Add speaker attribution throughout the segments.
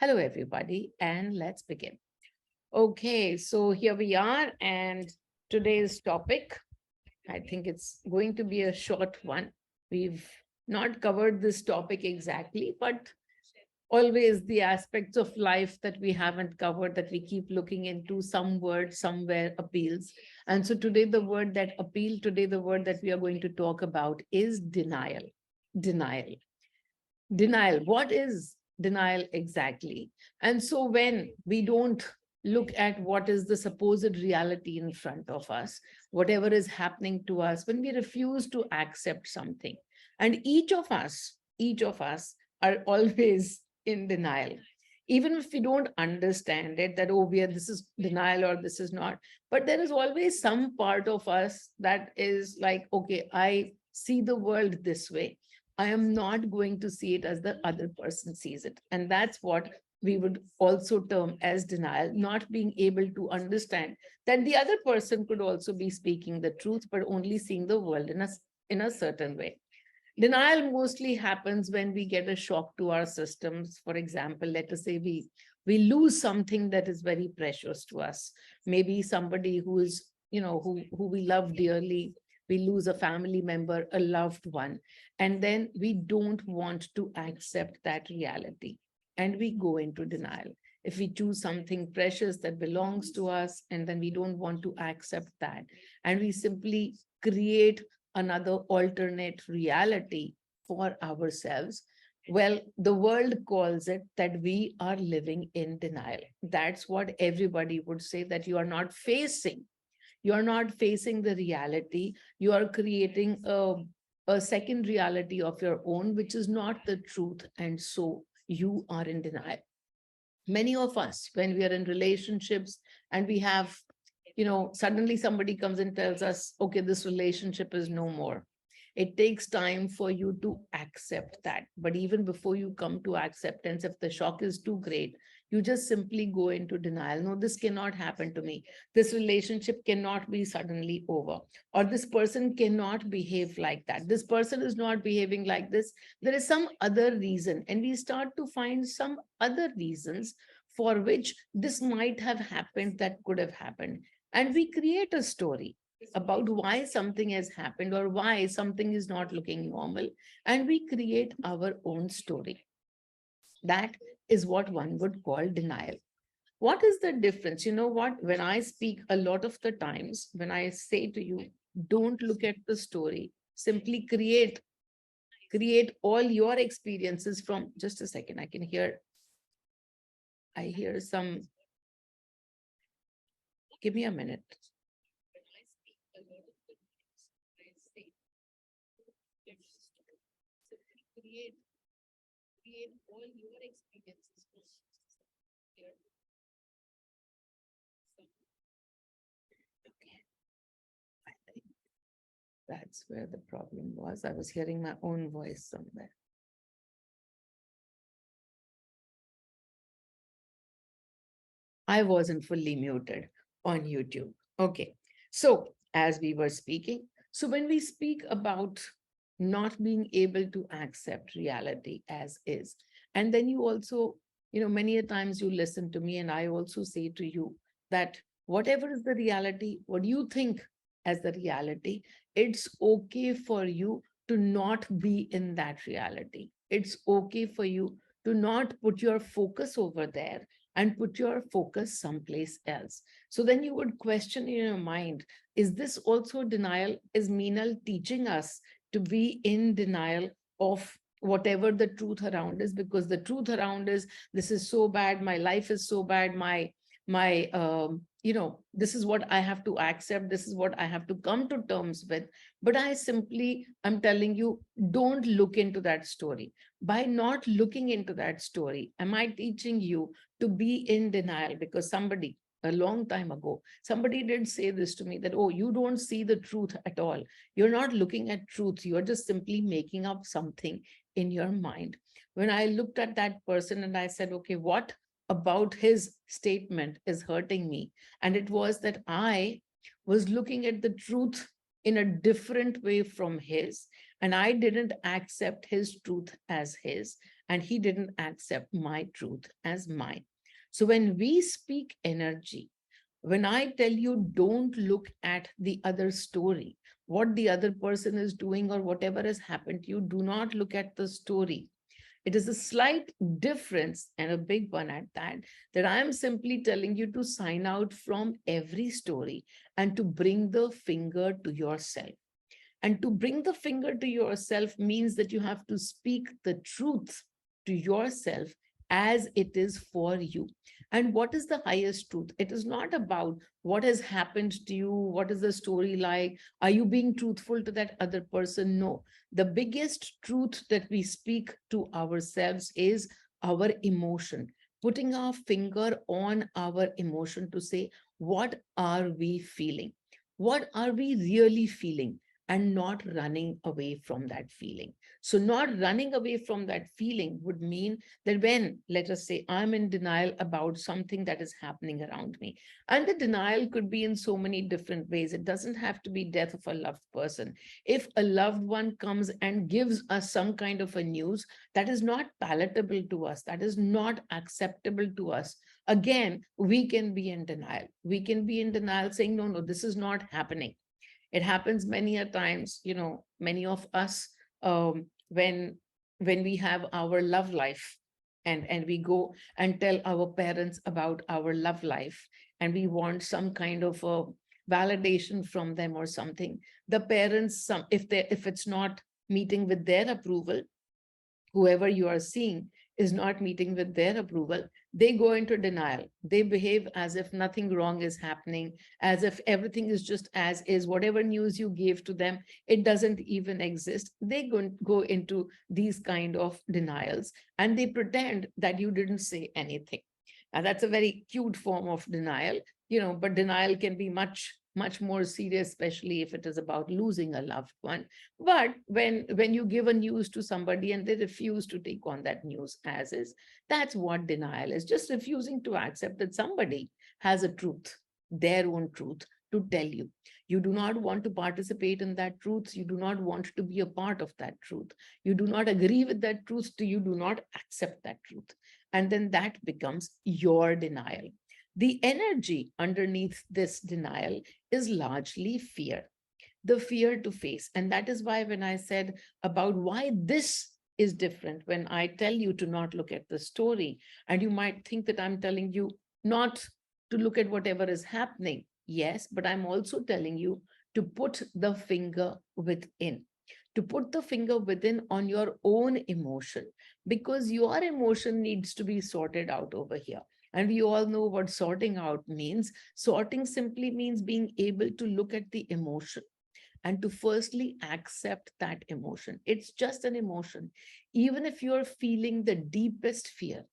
Speaker 1: Hello, everybody, and let's begin. Okay, so here we are, and today's topic, I think it's going to be a short one. We've not covered this topic exactly, but always the aspects of life that we haven't covered that we keep looking into, some word somewhere appeals. And so today, the word that appealed today, the word that we are going to talk about is denial. Denial. Denial. What is denial exactly? And so when we don't look at what is the supposed reality in front of us, whatever is happening to us, when we refuse to accept something, and each of us are always in denial. Even if we don't understand it, that, oh, this is denial or this is not, but there is always some part of us that is like, okay, I see the world this way. I am not going to see it as the other person sees it. And that's what we would also term as denial, not being able to understand that the other person could also be speaking the truth, but only seeing the world in a certain way. Denial mostly happens when we get a shock to our systems. For example, let us say we lose something that is very precious to us. Maybe somebody who is, who we love dearly. We lose a family member, a loved one, and then we don't want to accept that reality, and we go into denial. If we choose something precious that belongs to us, and then we don't want to accept that, and we simply create another alternate reality for ourselves. Well, the world calls it that we are living in denial. That's what everybody would say, that you are not facing. You are not facing the reality. You are creating a second reality of your own, which is not the truth. And so you are in denial. Many of us, when we are in relationships and we have, suddenly somebody comes and tells us, okay, this relationship is no more. It takes time for you to accept that. But even before you come to acceptance, if the shock is too great, you just simply go into denial. No, this cannot happen to me. This relationship cannot be suddenly over. Or this person cannot behave like that. This person is not behaving like this. There is some other reason. And we start to find some other reasons for which this might have happened, that could have happened. And we create a story about why something has happened or why something is not looking normal. And we create our own story. That is what one would call denial. What is the difference? You know what? When I speak, a lot of the times, when I say to you, don't look at the story, simply create all your experiences from, just a second, I hear some, give me a minute. Create, create all your experiences from here. Okay, I think that's where the problem was. I was hearing my own voice somewhere. I wasn't fully muted on YouTube. Okay. So, as we were speaking, so when we speak about not being able to accept reality as is, and then you also, many a times you listen to me, and I also say to you that whatever is the reality, what you think as the reality, it's okay for you to not be in that reality. It's okay for you to not put your focus over there and put your focus someplace else. So then you would question in your mind, is this also denial? Is Meenal teaching us to be in denial of whatever the truth around is? Because the truth around is, this is so bad, my life is so bad, this is what I have to accept, this is what I have to come to terms with. But I'm telling you, don't look into that story. By not looking into that story, am I teaching you to be in denial? Because somebody, a long time ago, somebody did say this to me, that, oh, you don't see the truth at all. You're not looking at truth. You're just simply making up something in your mind. When I looked at that person and I said, okay, what about his statement is hurting me? And it was that I was looking at the truth in a different way from his, and I didn't accept his truth as his. and he didn't accept my truth as mine. So when we speak energy, when I tell you, don't look at the other story, what the other person is doing or whatever has happened to you, do not look at the story. It is a slight difference, and a big one at that, that I am simply telling you to sign out from every story and to bring the finger to yourself. And to bring the finger to yourself means that you have to speak the truth to yourself as it is for you. And what is the highest truth? It is not about what has happened to you, what is the story like, are you being truthful to that other person? No. The biggest truth that we speak to ourselves is our emotion, putting our finger on our emotion to say, what are we feeling? What are we really feeling? And not running away from that feeling. So, not running away from that feeling would mean that when, let us say, I'm in denial about something that is happening around me, and the denial could be in so many different ways. It doesn't have to be death of a loved person. If a loved one comes and gives us some kind of a news that is not palatable to us, that is not acceptable to us, again, we can be in denial. We can be in denial saying, no, no, this is not happening. It happens many a times, many of us, when we have our love life, and we go and tell our parents about our love life, and we want some kind of a validation from them or something. The parents, if it's not meeting with their approval, whoever you are seeing is not meeting with their approval, they go into denial. They behave as if nothing wrong is happening, as if everything is just as is. Whatever news you gave to them, it doesn't even exist. They go into these kind of denials, and they pretend that you didn't say anything. Now, that's a very cute form of denial, but denial can be much, much more serious, especially if it is about losing a loved one. But when you give a news to somebody and they refuse to take on that news as is, that's what denial is. Just refusing to accept that somebody has a truth, their own truth, to tell you. You do not want to participate in that truth. You do not want to be a part of that truth. You do not agree with that truth. You do not accept that truth. And then that becomes your denial. The energy underneath this denial is largely fear, the fear to face. And that is why when I said about why this is different, when I tell you to not look at the story, and you might think that I'm telling you not to look at whatever is happening. Yes, but I'm also telling you to put the finger within, to put the finger within on your own emotion, because your emotion needs to be sorted out over here. And we all know what sorting out means. Sorting simply means being able to look at the emotion and to firstly accept that emotion. It's just an emotion. Even if you're feeling the deepest fear,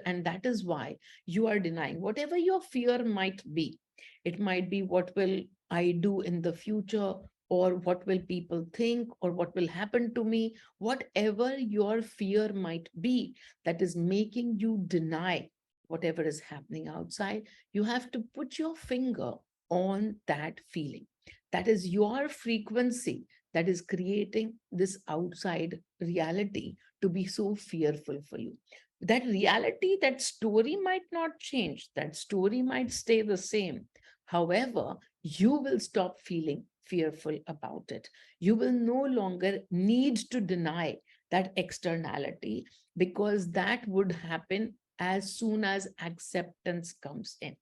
Speaker 1: and that is why you are denying whatever your fear might be. It might be, what will I do in the future? Or what will people think? Or what will happen to me? Whatever your fear might be that is making you deny whatever is happening outside, you have to put your finger on that feeling. That is your frequency that is creating this outside reality to be so fearful for you. That reality, that story might not change, that story might stay the same. However, you will stop feeling fearful about it. You will no longer need to deny that externality, because that would happen as soon as acceptance comes in,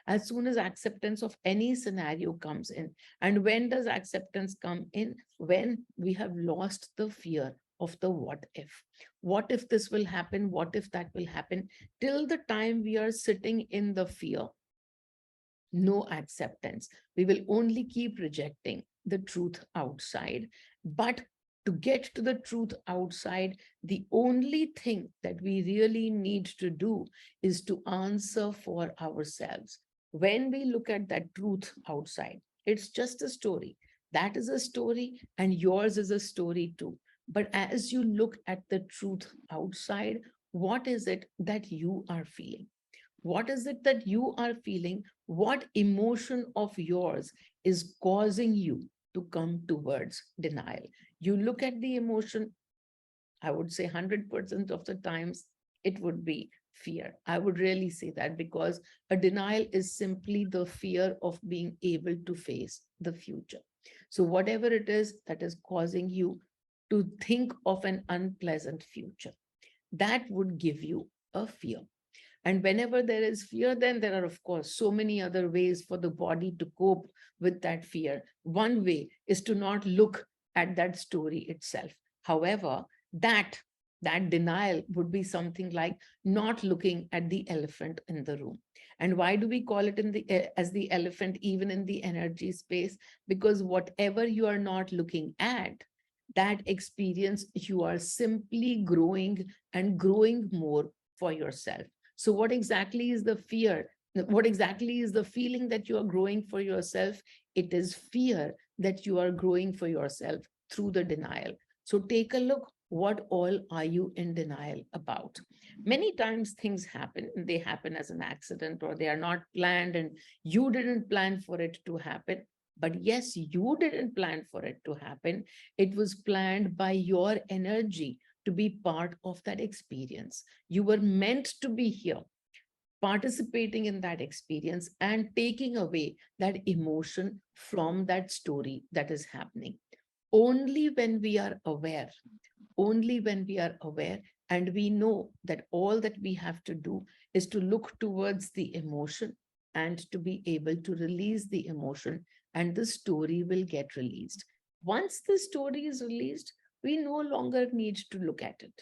Speaker 1: as soon as acceptance of any scenario comes in. And when does acceptance come in? When we have lost the fear of the what if. What if this will happen? What if that will happen? Till the time we are sitting in the fear, no acceptance. We will only keep rejecting the truth outside. But to get to the truth outside, the only thing that we really need to do is to answer for ourselves. When we look at that truth outside, it's just a story. That is a story, and yours is a story too. But as you look at the truth outside, what is it that you are feeling? What is it that you are feeling? What emotion of yours is causing you to come towards denial? You look at the emotion, I would say 100% of the times it would be fear. I would really say that, because a denial is simply the fear of being able to face the future. So whatever it is that is causing you to think of an unpleasant future, that would give you a fear. And whenever there is fear, then there are, of course, so many other ways for the body to cope with that fear. One way is to not look at that story itself. However, that that denial would be something like not looking at the elephant in the room. And why do we call it as the elephant, even in the energy space? Because whatever you are not looking at, that experience, you are simply growing and growing more for yourself. So what exactly is the fear? What exactly is the feeling that you are growing for yourself? It is fear that you are growing for yourself through the denial. So take a look, what all are you in denial about? Many times things happen, and they happen as an accident, or they are not planned and you didn't plan for it to happen. But yes, you didn't plan for it to happen. It was planned by your energy to be part of that experience. You were meant to be here, participating in that experience and taking away that emotion from that story that is happening. Only when we are aware, only when we are aware, and we know that all that we have to do is to look towards the emotion and to be able to release the emotion, and the story will get released. Once the story is released, we no longer need to look at it.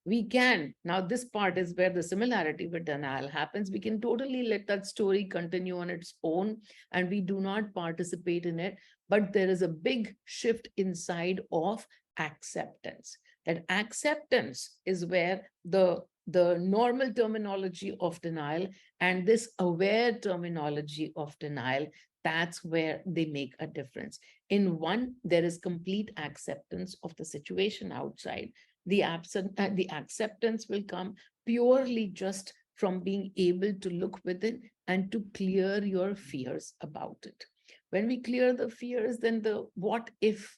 Speaker 1: We can, now this part is where the similarity with denial happens. We can totally let that story continue on its own and we do not participate in it. But there is a big shift inside of acceptance. That acceptance is where the normal terminology of denial and this aware terminology of denial, that's where they make a difference. In one, there is complete acceptance of the situation outside. The acceptance will come purely just from being able to look within and to clear your fears about it. When we clear the fears, then the what if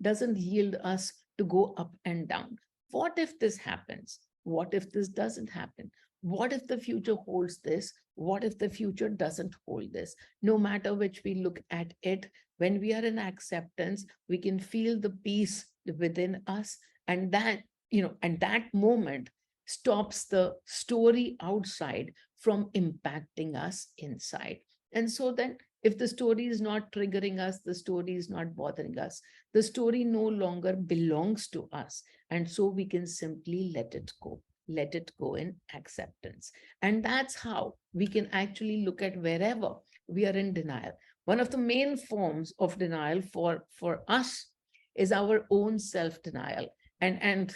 Speaker 1: doesn't yield us to go up and down. What if this happens? What if this doesn't happen? What if the future holds this? What if the future doesn't hold this? No matter which we look at it, when we are in acceptance, we can feel the peace within us. And and that moment stops the story outside from impacting us inside. And so then, if the story is not triggering us, the story is not bothering us, the story no longer belongs to us. And so we can simply let it go in acceptance. And that's how we can actually look at wherever we are in denial. One of the main forms of denial for us is our own self-denial. And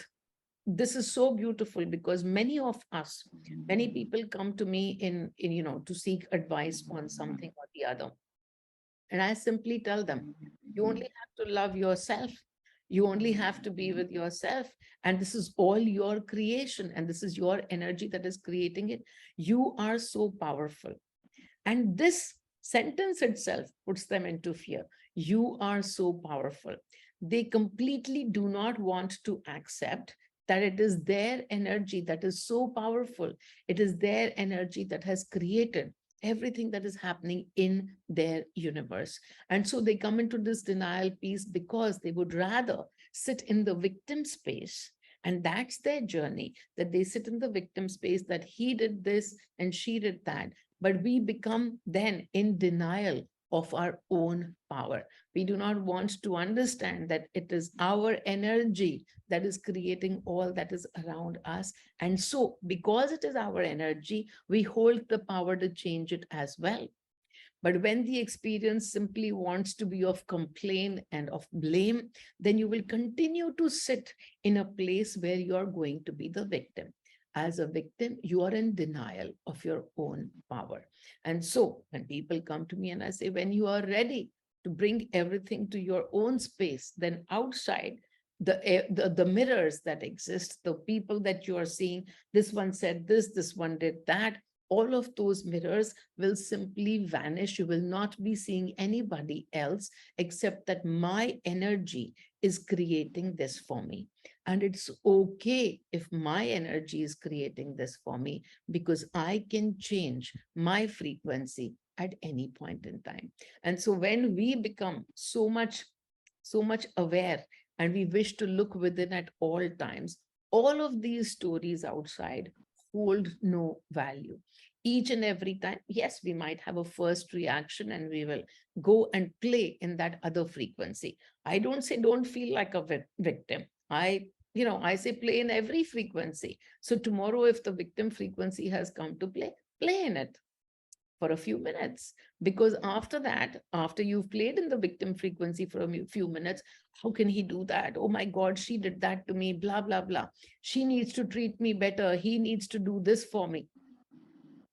Speaker 1: this is so beautiful because many people come to me in to seek advice on something or the other. And I simply tell them, you only have to love yourself. You only have to be with yourself. And this is all your creation. And this is your energy that is creating it. You are so powerful. And this sentence itself puts them into fear. You are so powerful. They completely do not want to accept that it is their energy that is so powerful. It is their energy that has created everything that is happening in their universe. And so they come into this denial piece because they would rather sit in the victim space. And that's their journey, that they sit in the victim space, that he did this and she did that. But we become then in denial of our own power. We do not want to understand that it is our energy that is creating all that is around us. And so, because it is our energy, we hold the power to change it as well. But when the experience simply wants to be of complaint and of blame, then you will continue to sit in a place where you are going to be the victim. As a victim, you are in denial of your own power. And so when people come to me and I say, when you are ready to bring everything to your own space, then outside, the mirrors that exist, the people that you are seeing, this one said this one did that, all of those mirrors will simply vanish. You will not be seeing anybody else except that my energy is creating this for me. And it's okay if my energy is creating this for me, because I can change my frequency at any point in time. And so when we become so much aware, and we wish to look within at all times, all of these stories outside hold no value. Each and every time, yes, we might have a first reaction and we will go and play in that other frequency. I don't say don't feel like a victim. I say play in every frequency. So tomorrow, if the victim frequency has come to play, play in it for a few minutes. Because after that, after you've played in the victim frequency for a few minutes, how can he do that? Oh my God, she did that to me, blah, blah, blah. She needs to treat me better. He needs to do this for me.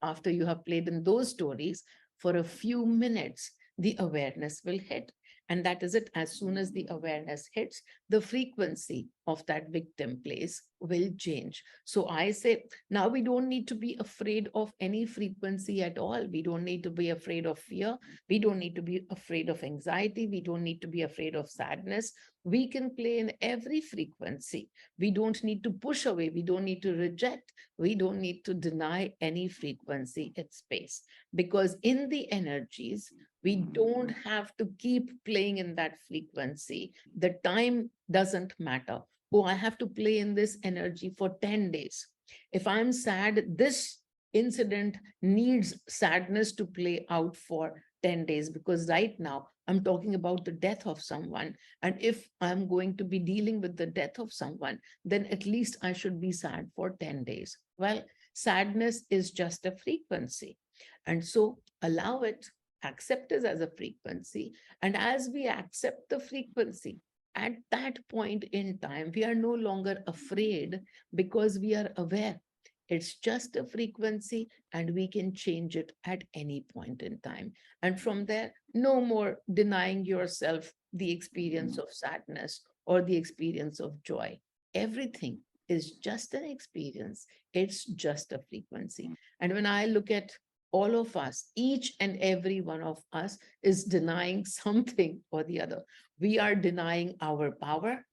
Speaker 1: After you have played in those stories for a few minutes, the awareness will hit. And that is it. As soon as the awareness hits, the frequency of that victim place will change. So I say, now we don't need to be afraid of any frequency at all. We don't need to be afraid of fear. We don't need to be afraid of anxiety. We don't need to be afraid of sadness. We can play in every frequency. We don't need to push away. We don't need to reject. We don't need to deny any frequency its space, because in the energies, we don't have to keep playing in that frequency. The time doesn't matter. Oh, I have to play in this energy for 10 days. If I'm sad, this incident needs sadness to play out for 10 days, because right now I'm talking about the death of someone. And if I'm going to be dealing with the death of someone, then at least I should be sad for 10 days. Well, sadness is just a frequency. And so allow it, accept it as a frequency. And as we accept the frequency, at that point in time, we are no longer afraid, because we are aware it's just a frequency and we can change it at any point in time. And from there, no more denying yourself the experience of sadness or the experience of joy. Everything is just an experience. It's just a frequency. And when I look at all of us, each and every one of us is denying something or the other. We are denying our power.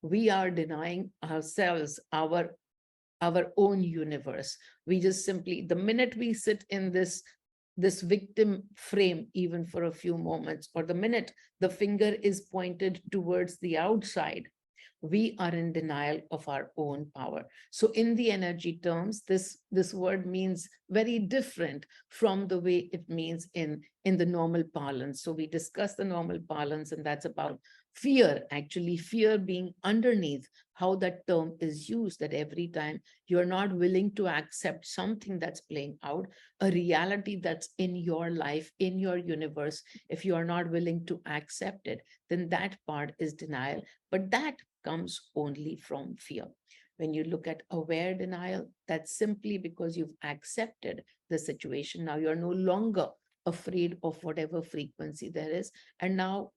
Speaker 1: We are denying ourselves, our own universe. We just simply, the minute we sit in this victim frame, even for a few moments, or the minute the finger is pointed towards the outside, we are in denial of our own power. So in the energy terms, this word means very different from the way it means in the normal parlance. So we discuss the normal parlance, and that's about fear, actually fear being underneath how that term is used, that every time you're not willing to accept something that's playing out, a reality that's in your life, in your universe, if you are not willing to accept it, then that part is denial. But that comes only from fear. When you look at aware denial, that's simply because you've accepted the situation. Now you're no longer afraid of whatever frequency there is. And now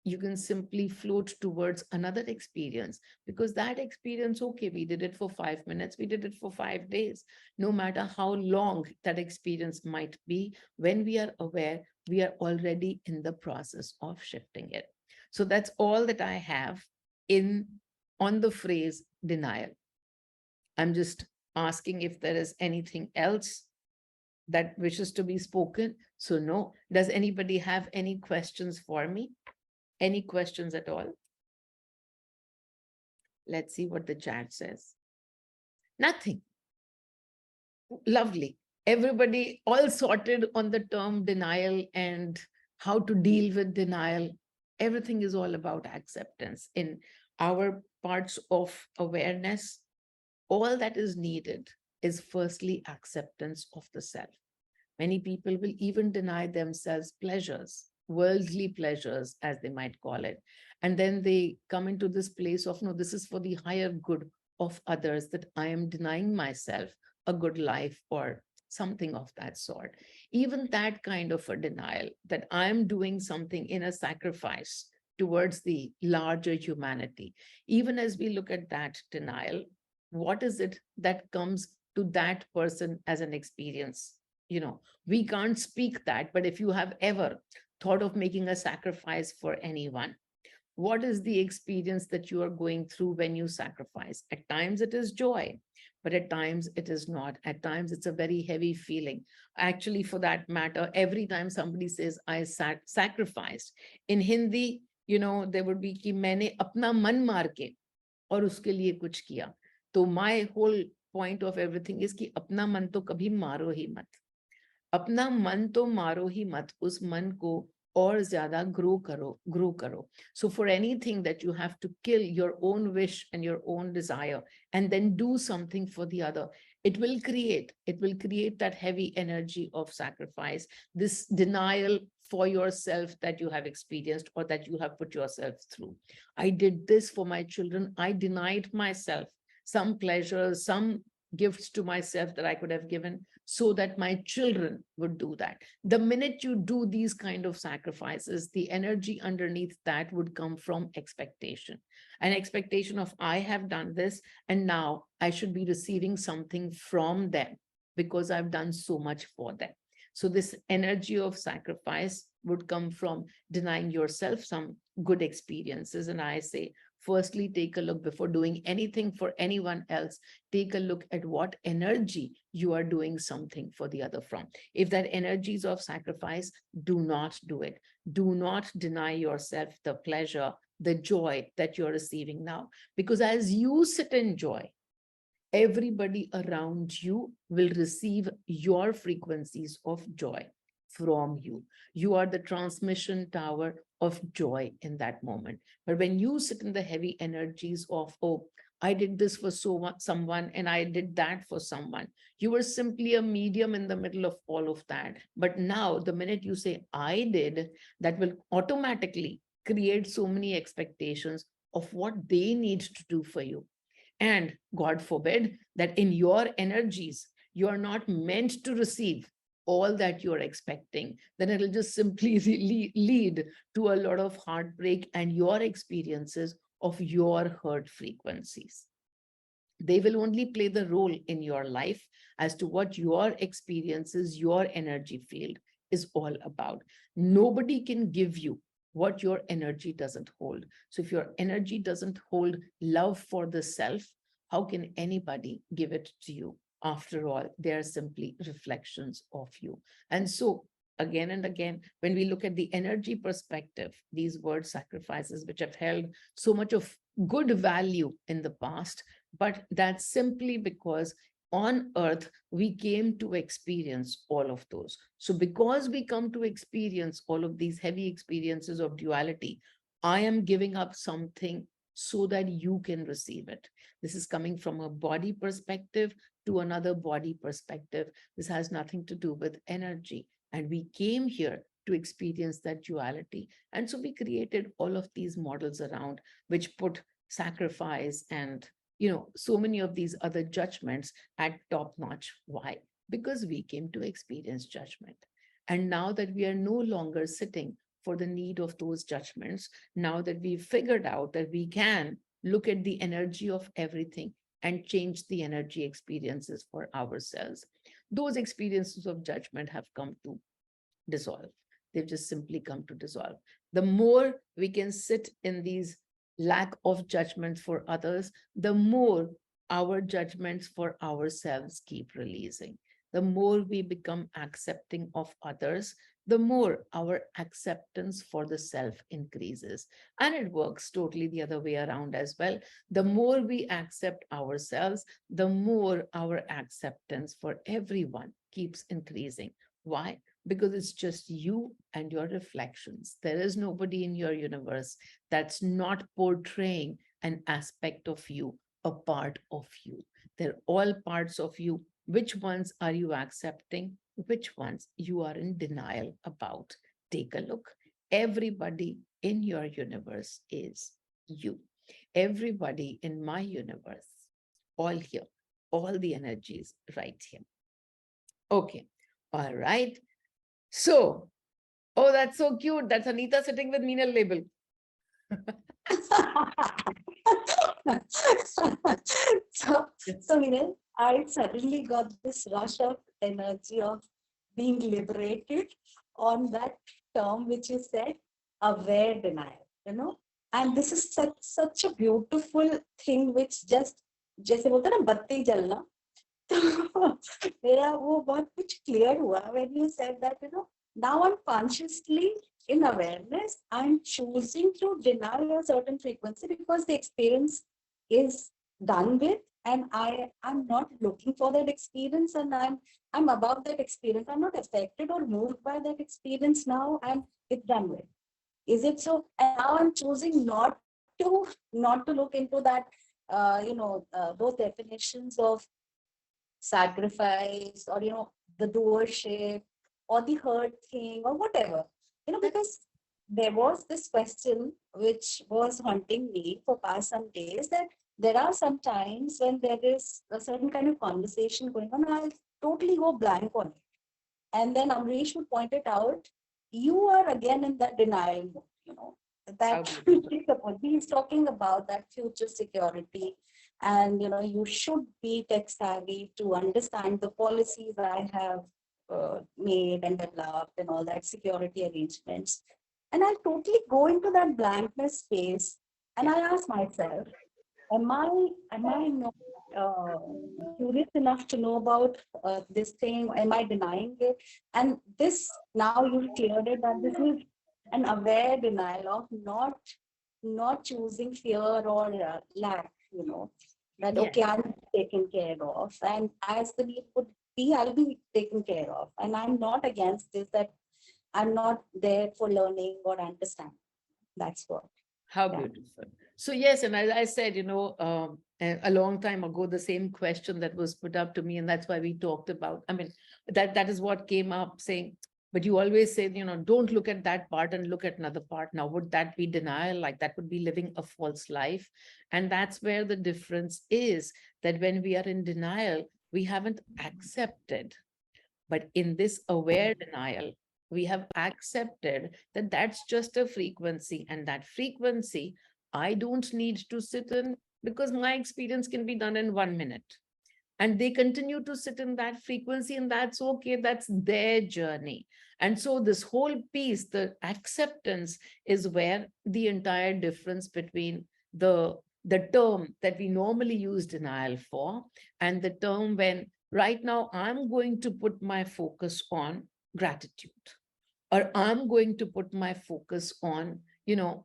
Speaker 1: you can simply float towards another experience, because that experience, okay, we did it for 5 minutes, we did it for 5 days. No matter how long that experience might be, when we are aware, we are already in the process of shifting it. So that's all that I have in on the phrase denial. I'm just asking if there is anything else that wishes to be spoken. So no, does anybody have any questions for me? Any questions at all? Let's see what the chat says. Nothing. Lovely. Everybody all sorted on the term denial and how to deal with denial. Everything is all about acceptance. In our parts of awareness, all that is needed is firstly acceptance of the self. Many people will even deny themselves pleasures, worldly pleasures, as they might call it. And then they come into this place of, no, this is for the higher good of others, that I am denying myself a good life or something of that sort. Even that kind of a denial, that I'm doing something in a sacrifice towards the larger humanity. Even as we look at that denial, what is it that comes to that person as an experience. We can't speak that, but if you have ever thought of making a sacrifice for anyone, what is the experience that you are going through when you sacrifice? At times it is joy, but at times it is not. At times it's a very heavy feeling. Actually, for that matter, every time somebody says, I sacrificed, in Hindi, there would be कि मैंने अपना मन मार के और उसके लिए कुछ किया. तो my whole point of everything is कि अपना मन तो कभी मारो ही मत. अपना मन तो मारो ही मत, उस मन को और ज्यादा ग्रो करो. So for anything that you have to kill your own wish and your own desire and then do something for the other, it will create that heavy energy of sacrifice, this denial for yourself that you have experienced or that you have put yourself through. I did this for my children. I denied myself some pleasures, some gifts to myself that I could have given so that my children would do that. The minute you do these kind of sacrifices, the energy underneath that would come from expectation. An expectation of, I have done this and now I should be receiving something from them because I've done so much for them. So this energy of sacrifice would come from denying yourself some good experiences. And I say, firstly, take a look before doing anything for anyone else. Take a look at what energy you are doing something for the other from. If that energy is of sacrifice, do not do it. Do not deny yourself the pleasure, the joy that you're receiving now. Because as you sit in joy, everybody around you will receive your frequencies of joy from you. You are the transmission tower of joy in that moment. But when you sit in the heavy energies of, oh, I did this for someone and I did that for someone, you were simply a medium in the middle of all of that. But now the minute you say, I did, that will automatically create so many expectations of what they need to do for you. And God forbid that in your energies, you are not meant to receive all that you're expecting, then it'll just simply lead to a lot of heartbreak and your experiences of your hurt frequencies. They will only play the role in your life as to what your experiences, your energy field is all about. Nobody can give you what your energy doesn't hold. So if your energy doesn't hold love for the self, how can anybody give it to you? After all, they are simply reflections of you. And so again and again, when we look at the energy perspective, these word sacrifices, which have held so much of good value in the past, but that's simply because on earth, we came to experience all of those. So because we come to experience all of these heavy experiences of duality, I am giving up something so that you can receive it. This is coming from a body perspective to another body perspective. This has nothing to do with energy. And we came here to experience that duality. And so we created all of these models around which put sacrifice and so many of these other judgments at top notch. Why? Because we came to experience judgment. And now that we are no longer sitting for the need of those judgments, now that we've figured out that we can look at the energy of everything and change the energy experiences for ourselves, those experiences of judgment have come to dissolve. They've just simply come to dissolve. The more we can sit in these lack of judgment for others, the more our judgments for ourselves keep releasing. The more we become accepting of others, the more our acceptance for the self increases. And it works totally the other way around as well. The more we accept ourselves, the more our acceptance for everyone keeps increasing. Why? Because it's just you and your reflections. There is nobody in your universe that's not portraying an aspect of you, a part of you. They're all parts of you. Which ones are you accepting? Which ones you are in denial about? Take a look. Everybody in your universe is you. Everybody in my universe, all here, all the energies right here. Okay, all right. So, oh, that's so cute. That's Anita sitting with Meenal label.
Speaker 2: So Meenal, I suddenly got this rush of energy of being liberated on that term which you said, aware denial, And this is such a beautiful thing which just जैसे बोलते हैं ना बत्ती जलना तो मेरा वो बहुत कुछ क्लियर हुआ when you said that, now I'm consciously in awareness, I'm choosing to deny a certain frequency because the experience is done with, and I'm not looking for that experience, and I'm above that experience. I'm not affected or moved by that experience now, and it's done with. Is it so? And now I'm choosing not to look into that, those definitions of sacrifice, or the doership or the hurt thing or whatever, because there was this question which was haunting me for past some days, that there are some times when there is a certain kind of conversation going on, I'll totally go blank on it, and then Amrish would point it out, you are again in that denial mode,
Speaker 1: How
Speaker 2: that
Speaker 1: beautiful.
Speaker 2: he's talking about that future security. And you should be tech savvy to understand the policies I have made and developed and all that security arrangements. And I totally go into that blankness space, and
Speaker 1: Yeah.
Speaker 2: I ask myself, am I not uh, curious enough to know about this thing? Am I denying it? And this, now you've cleared it, that this is an aware denial of not choosing fear or lack. That
Speaker 1: Yeah.
Speaker 2: okay, I'm taken care of, and as the need would be, I'll be taken care of, and I'm not against this. That I'm not there for learning or understanding. That's what.
Speaker 1: How
Speaker 2: Yeah.
Speaker 1: beautiful. So yes, and as I said, a long time ago, the same question that was put up to me, and that's why we talked about. I mean, that is what came up saying. But you always say, don't look at that part and look at another part. Now, would that be denial? Like that would be living a false life. And that's where the difference is, that when we are in denial, we haven't accepted. But in this aware denial, we have accepted that that's just a frequency, and that frequency I don't need to sit in, because my experience can be done in 1 minute. And they continue to sit in that frequency, and that's okay. That's their journey. And so, this whole piece, the acceptance, is where the entire difference between the term that we normally use denial for, and the term when right now I'm going to put my focus on gratitude, or I'm going to put my focus on,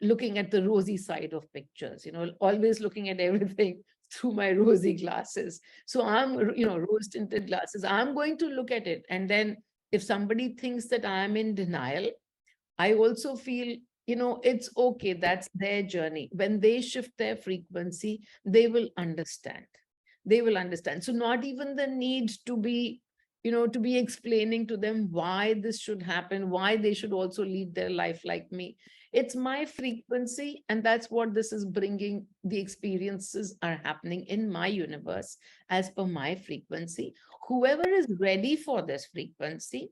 Speaker 1: looking at the rosy side of pictures, always looking at everything through my rosy glasses. So I'm, rose tinted glasses. I'm going to look at it. And then if somebody thinks that I'm in denial, I also feel, it's okay. That's their journey. When they shift their frequency, they will understand. They will understand. So not even the need to be, to be explaining to them why this should happen, why they should also lead their life like me. It's my frequency, and that's what this is bringing. The experiences are happening in my universe as per my frequency. Whoever is ready for this frequency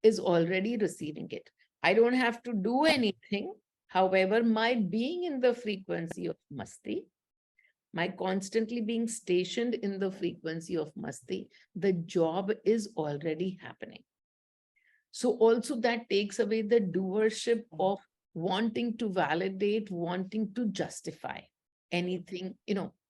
Speaker 1: is already receiving it. I don't have to do anything. However, my being in the frequency of masti, my constantly being stationed in the frequency of masti, the job is already happening. So also that takes away the doership of wanting to validate, wanting to justify anything,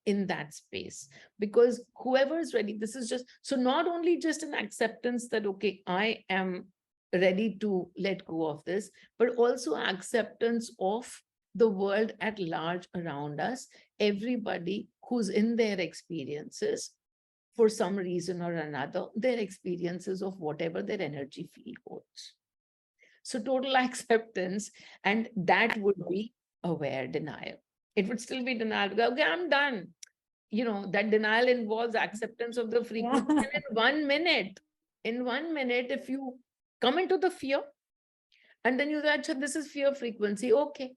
Speaker 1: in that space. Because whoever is ready, this is just, so not only just an acceptance that, okay, I am ready to let go of this, but also acceptance of the world at large around us, everybody who's in their experiences for some reason or another, their experiences of whatever their energy field holds. So total acceptance, and that would be aware denial. It would still be denial. Okay, I'm done. That denial involves acceptance of the
Speaker 2: Yeah.
Speaker 1: frequency. And in 1 minute, if you come into the fear and then you say, "Acha, this is fear frequency. Okay.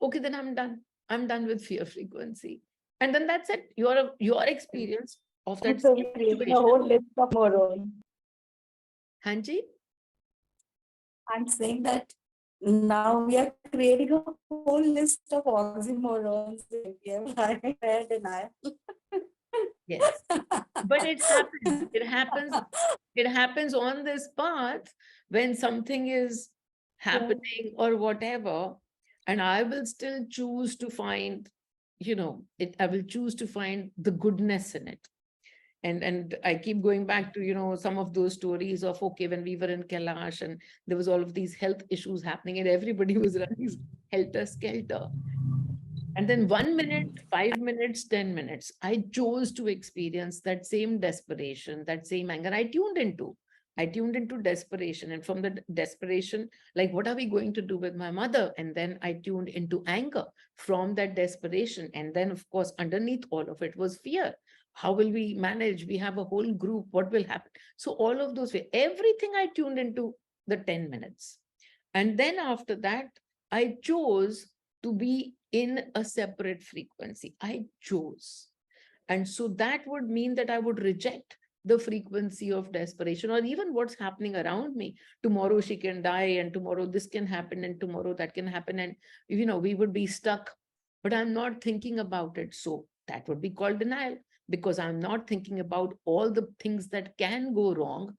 Speaker 1: Okay, then I'm done. I'm done with fear frequency." And then that's it. Your experience of that
Speaker 2: So
Speaker 1: same
Speaker 2: we're creating a
Speaker 1: situation.
Speaker 2: whole list of morons.
Speaker 1: Hanji?
Speaker 2: I'm saying that now we are creating a whole list of oxymorons in India. Where denial.
Speaker 1: Yes. But it happens. It happens on this path when something is happening or whatever. And I will still choose to find, I will choose to find the goodness in it. And I keep going back to, some of those stories of, okay, when we were in Kailash and there was all of these health issues happening and everybody was running helter skelter. And then 1 minute, 5 minutes, 10 minutes, I chose to experience that same desperation, that same anger. I tuned into desperation. And from the desperation, like, what are we going to do with my mother? And then I tuned into anger from that desperation. And then, of course, underneath all of it was fear. How will we manage? We have a whole group. What will happen? So all of those, everything I tuned into the 10 minutes. And then after that, I chose to be in a separate frequency. I chose. And so that would mean that I would reject the frequency of desperation or even what's happening around me. Tomorrow she can die, and tomorrow this can happen, and tomorrow that can happen. And, we would be stuck. But I'm not thinking about it. So that would be called denial, because I'm not thinking about all the things that can go wrong.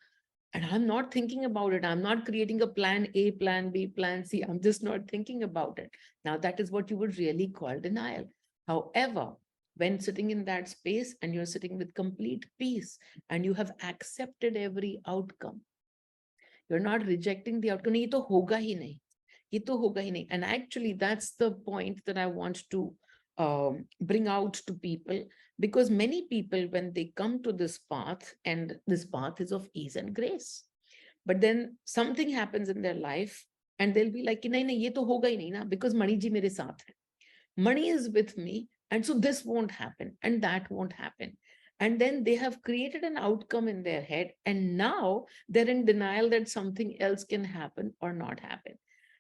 Speaker 1: And I'm not thinking about it. I'm not creating a plan A, plan B, plan C. I'm just not thinking about it. Now, that is what you would really call denial. However, when sitting in that space and you're sitting with complete peace and you have accepted every outcome, you're not rejecting the outcome. ये तो होगा ही नहीं. ये तो होगा ही नहीं. And actually, that's the point that I want to bring out to people, because many people, when they come to this path, and this path is of ease and grace, but then something happens in their life and they'll be like, nahi, nahi, ye to hoga hi nahi na, because Mani ji mere saath hai. Money is with me, and so this won't happen and that won't happen. And then they have created an outcome in their head, and now they're in denial that something else can happen or not happen.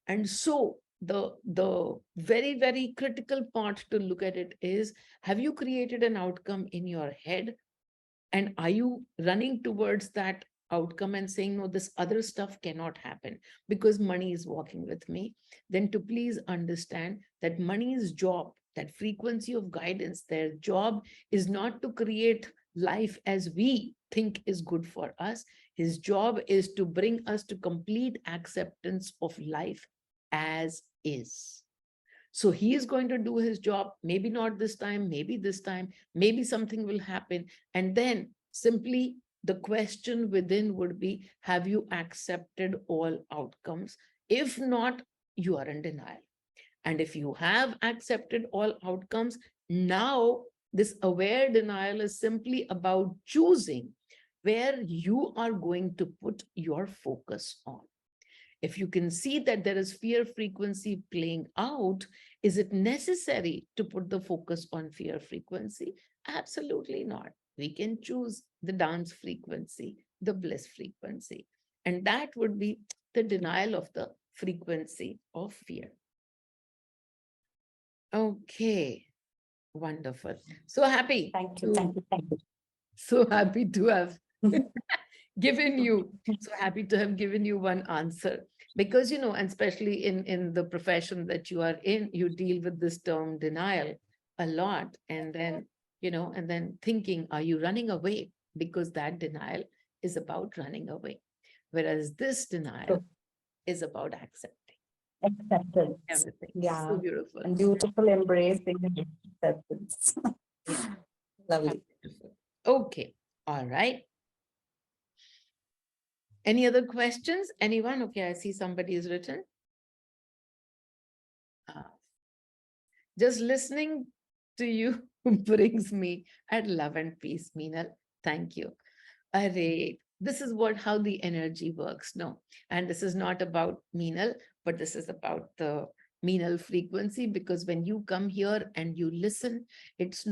Speaker 1: And so the very, very critical part to look at it is, have you created an outcome in your head, and are you running towards that outcome and saying, no, this other stuff cannot happen because money is walking with me? Then to please understand that money's job, that frequency of guidance, their job is not to create life as we think is good for us. His job is to bring us to complete acceptance of life as is. So he is going to do his job, maybe not this time, maybe something will happen. And then simply the question within would be, have you accepted all outcomes? If not, you are in denial. And if you have accepted all outcomes, now this aware denial is simply about choosing where you are going to put your focus on. If you can see that there is fear frequency playing out, is it necessary to put the focus on fear frequency? Absolutely not. We can choose the dance frequency, the bliss frequency, and that would be the denial of the frequency of fear. Okay, wonderful. So happy.
Speaker 2: Thank you. Thank you. Thank you.
Speaker 1: So happy to have given you, so happy to have given you one answer, because, and especially in the profession that you are in, you deal with this term denial a lot. And then, and then thinking, are you running away? Because that denial is about running away. Whereas this denial is about accepting
Speaker 2: Acceptance.
Speaker 1: everything.
Speaker 2: Yeah.
Speaker 1: So beautiful.
Speaker 2: And beautiful embracing and acceptance.
Speaker 1: Yeah.
Speaker 2: Lovely.
Speaker 1: Beautiful. Okay. All right. Any other questions? Anyone? Okay, I see somebody has written. Just listening to you brings me at love and peace, Meenal. Thank you. Array, this is how the energy works. No, and this is not about Meenal, but this is about the Meenal frequency, because when you come here and you listen, it's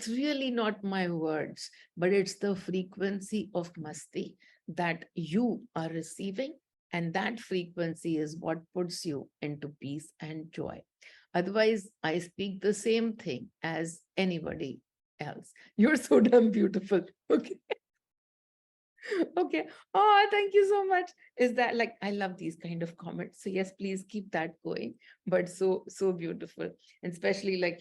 Speaker 1: really not my words, but it's the frequency of Masti that you are receiving. And that frequency is what puts you into peace and joy. Otherwise, I speak the same thing as anybody else. You're so damn beautiful. Okay. Okay. Oh, thank you so much. Is that like, I love these kind of comments. So yes, please keep that going. But so beautiful. And especially like,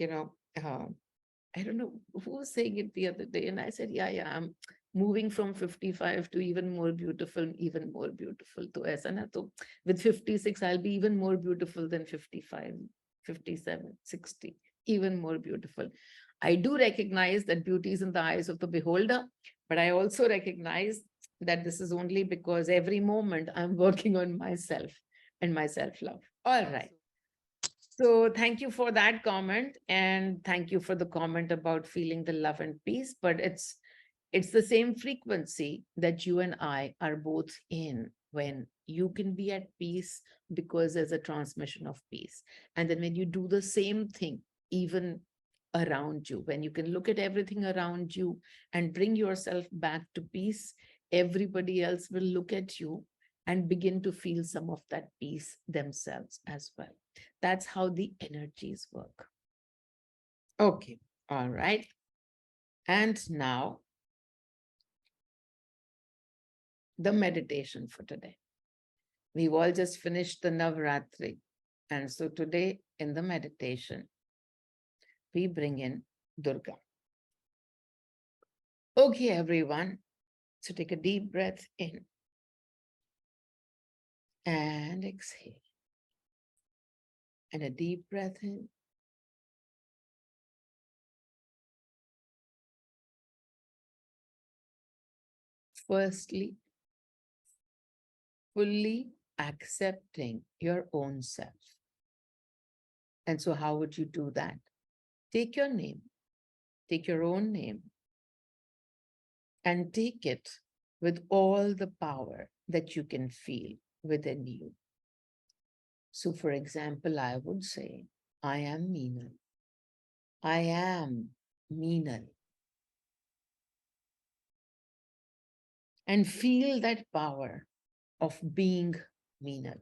Speaker 1: I don't know who was saying it the other day. And I said, yeah, I'm moving from 55 to even more beautiful, even more beautiful. To aisa na, to with 56, I'll be even more beautiful than 55, 57, 60, even more beautiful. I do recognize that beauty is in the eyes of the beholder, but I also recognize that this is only because every moment I'm working on myself and my self-love. All right. So thank you for that comment, and thank you for the comment about feeling the love and peace. But it's the same frequency that you and I are both in when you can be at peace because there's a transmission of peace. And then when you do the same thing, even around you, when you can look at everything around you and bring yourself back to peace, everybody else will look at you and begin to feel some of that peace themselves as well. That's how the energies work. Okay, all right. And now the meditation for today. We've all just finished the Navratri. And so today in the meditation, we bring in Durga. Okay, everyone. So take a deep breath in and exhale. And a deep breath in. Firstly, fully accepting your own self. And so, how would you do that? Take your name, take your own name, and take it with all the power that you can feel within you. So, for example, I would say, I am Meenal. I am Meenal. And feel that power of being Meenal.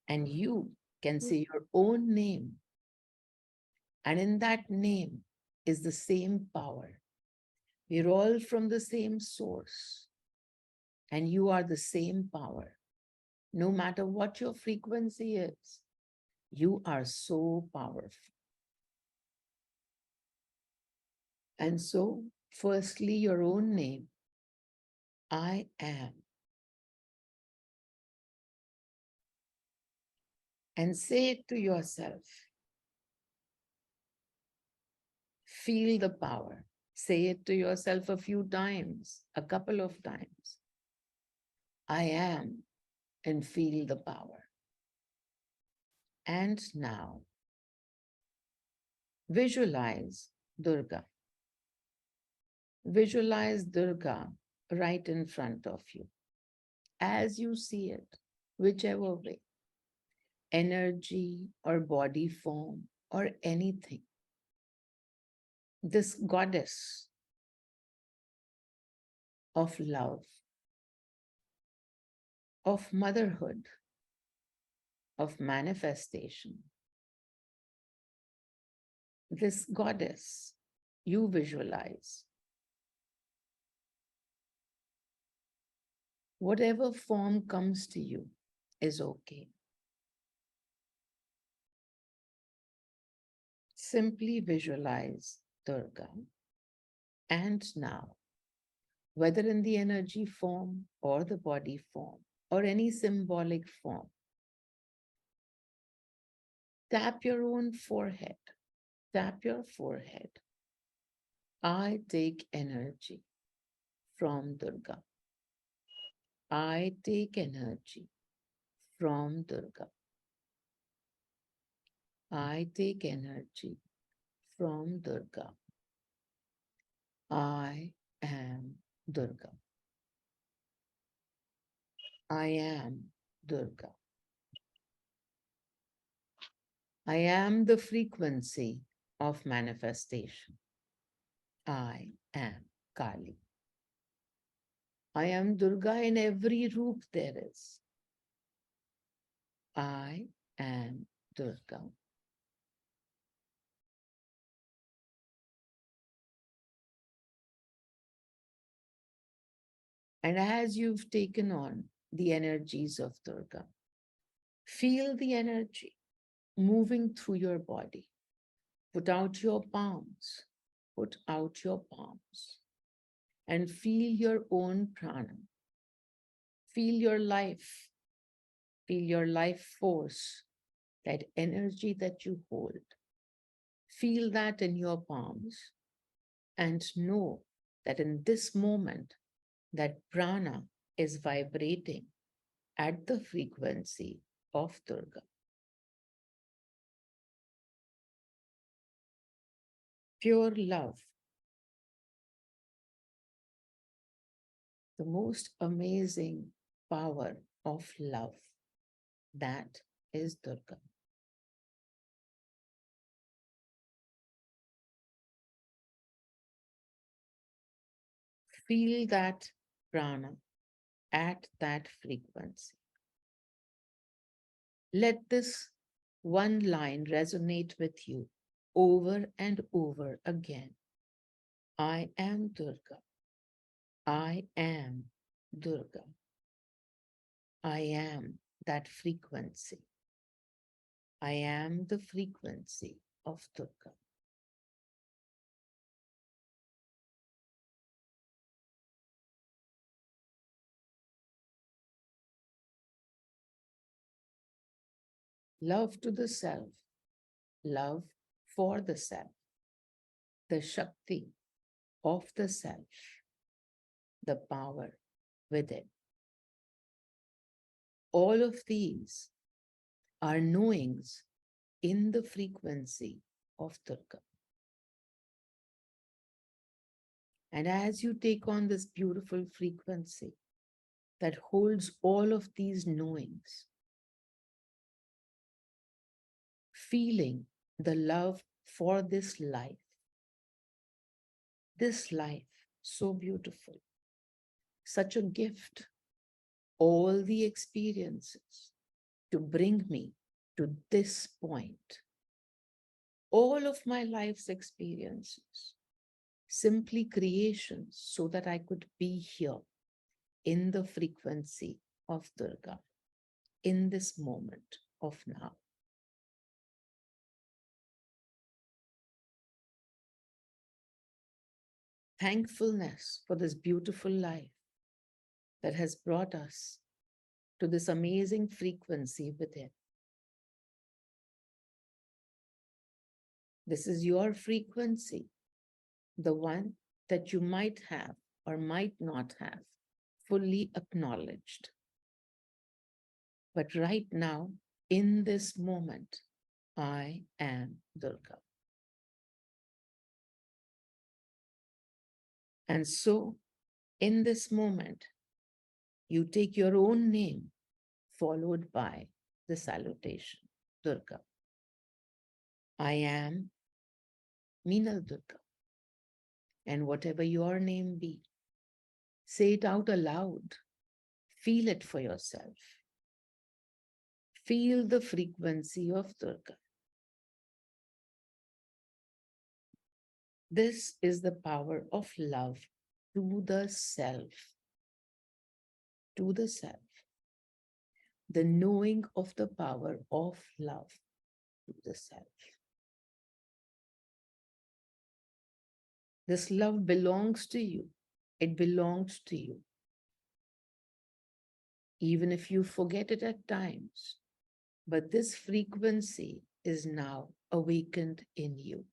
Speaker 1: And you can say your own name. And in that name is the same power. We're all from the same source. And you are the same power. No matter what your frequency is, you are so powerful. And so, firstly, your own name, I am. And say it to yourself. Feel the power. Say it to yourself a few times, a couple of times. I am, and feel the power. And now, visualize Durga. Visualize Durga right in front of you as you see it, whichever way, energy or body form or anything. This goddess of love, of motherhood, of manifestation. This goddess you visualize. Whatever form comes to you is okay. Simply visualize Durga. And now, whether in the energy form or the body form or any symbolic form, tap your own forehead. Tap your forehead. I take energy from Durga. I take energy from Durga. I take energy from Durga. I am Durga. I am Durga. I am the frequency of manifestation. I am Kali. I am Durga in every roop there is. I am Durga. And as you've taken on the energies of Durga, feel the energy moving through your body, Put out your palms. Put out your palms and feel your own prana. Feel your life. Feel your life force, that energy that you hold. Feel that in your palms and know that in this moment, that prana is vibrating at the frequency of Durga. Pure love, the most amazing power of love, that is Durga. Feel that prana at that frequency. Let this one line resonate with you over and over again. I am Durga. I am Durga. I am that frequency. I am the frequency of Durga. Love to the self, love for the self, the Shakti of the self, the power within. All of these are knowings in the frequency of Durga. And as you take on this beautiful frequency that holds all of these knowings, feeling the love for this life so beautiful, such a gift, all the experiences to bring me to this point, all of my life's experiences, simply creations so that I could be here in the frequency of Durga, in this moment of now. Thankfulness for this beautiful life that has brought us to this amazing frequency within. This is your frequency, the one that you might have or might not have fully acknowledged. But right now, in this moment, I am Durga. And so, in this moment, you take your own name followed by the salutation, Durga. I am Meenal Durga. And whatever your name be, say it out aloud. Feel it for yourself. Feel the frequency of Durga. This is the power of love to the self. To the self. The knowing of the power of love to the self. This love belongs to you. It belongs to you. Even if you forget it at times, but this frequency is now awakened in you.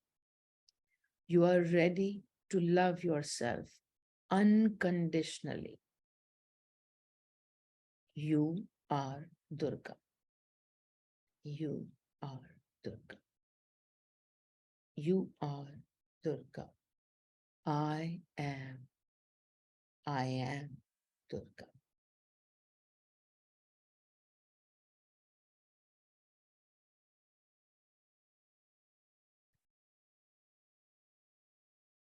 Speaker 1: You are ready to love yourself unconditionally. You are Durga. You are Durga. You are Durga. I am Durga.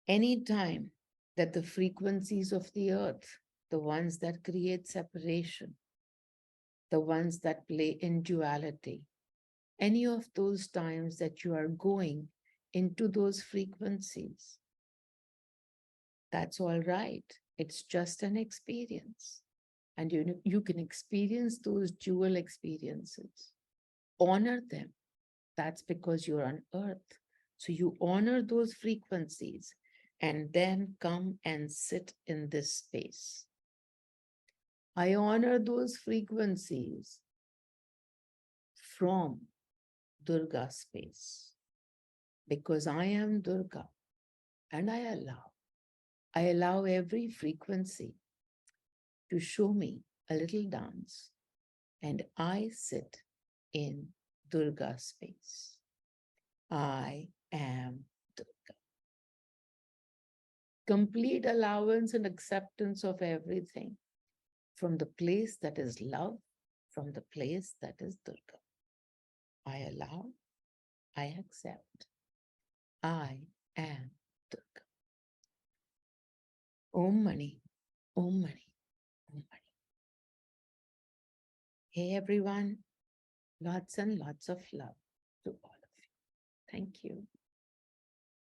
Speaker 1: Any time that the frequencies of the earth, the ones that create separation, the ones that play in duality, any of those times that you are going into those frequencies, that's all right. It's just an experience. And you can experience those dual experiences. Honor them. That's because you're on earth. So you honor those frequencies and then come and sit in this space. I honor those frequencies from Durga space because I am Durga and I allow every frequency to show me a little dance and I sit in Durga space. I am Durga. Complete allowance and acceptance of everything from the place that is love, from the place that is Durga. I allow, I accept. I am Durga. Om Mani, Om Mani, Om Mani. Hey everyone, lots and lots of love to all of you. Thank you.